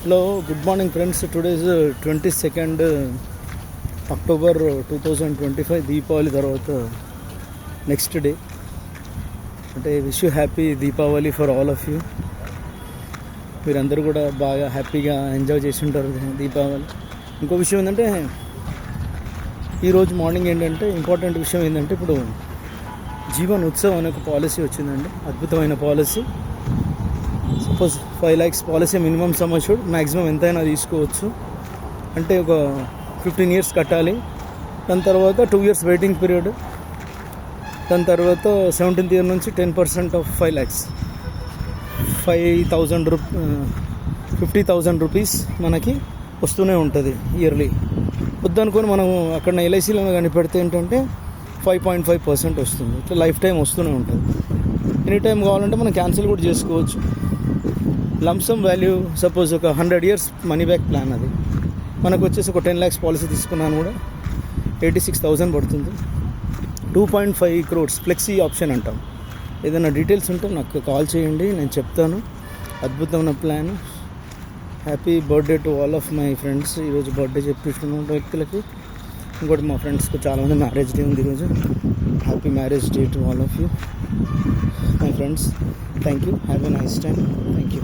Hello, good morning friends. Today is 22nd October 2025. Deepavali తర్వాత next day. అంటే wish you happy Deepavali for all of you. మీరందరూ కూడా బాగా హ్యాపీగా ఎంజాయ్ చేసి ఉంటారు దీపావళి. ఇంకో విషయం ఏంటంటే, ఈరోజు మార్నింగ్ ఏంటంటే ఇంపార్టెంట్ విషయం ఏంటంటే, ఇప్పుడు జీవన్ ఉత్సవ్ అనే ఒక పాలసీ వచ్చిందండి. అద్భుతమైన policy. Suppose 5 lakhs policy minimum sum assured, maximum ఎంతైనా తీసుకోవచ్చు. అంటే ఒక 15 years కట్టాలి. దాని తర్వాత 2 years వెయిటింగ్ పీరియడ్. దాని తర్వాత 17th year నుంచి 10% ఆఫ్ 5 lakhs 50,000 రూపీస్ మనకి వస్తూనే ఉంటుంది ఇయర్లీ. వద్దనుకొని మనం అక్కడ ఎల్ఐసీలో కానీ పెడితే ఏంటంటే 5.5% వస్తుంది. ఇట్లా లైఫ్ టైం వస్తూనే ఉంటుంది. ఎనీ టైం కావాలంటే మనం క్యాన్సిల్ కూడా చేసుకోవచ్చు. లంసమ్ వాల్యూ సపోజ్ ఒక 100 years మనీ బ్యాక్ ప్లాన్. అది మనకు వచ్చేసి ఒక 10 lakhs పాలసీ తీసుకున్నాను కూడా 86,000 పడుతుంది. 2.5 crores ఫ్లెక్సీ ఆప్షన్ అంటాం. ఏదైనా డీటెయిల్స్ ఉంటే నాకు కాల్ చేయండి, నేను చెప్తాను. అద్భుతమైన plan. Happy birthday to all of my friends. ఈరోజు బర్త్డే చెప్పిస్తున్న వ్యక్తులకి, ఇంకోటి మా ఫ్రెండ్స్కి చాలామంది మ్యారేజ్ డే ఉంది ఈరోజు. Happy marriage day to all of you my friends. Thank you. Have a nice time. Thank you.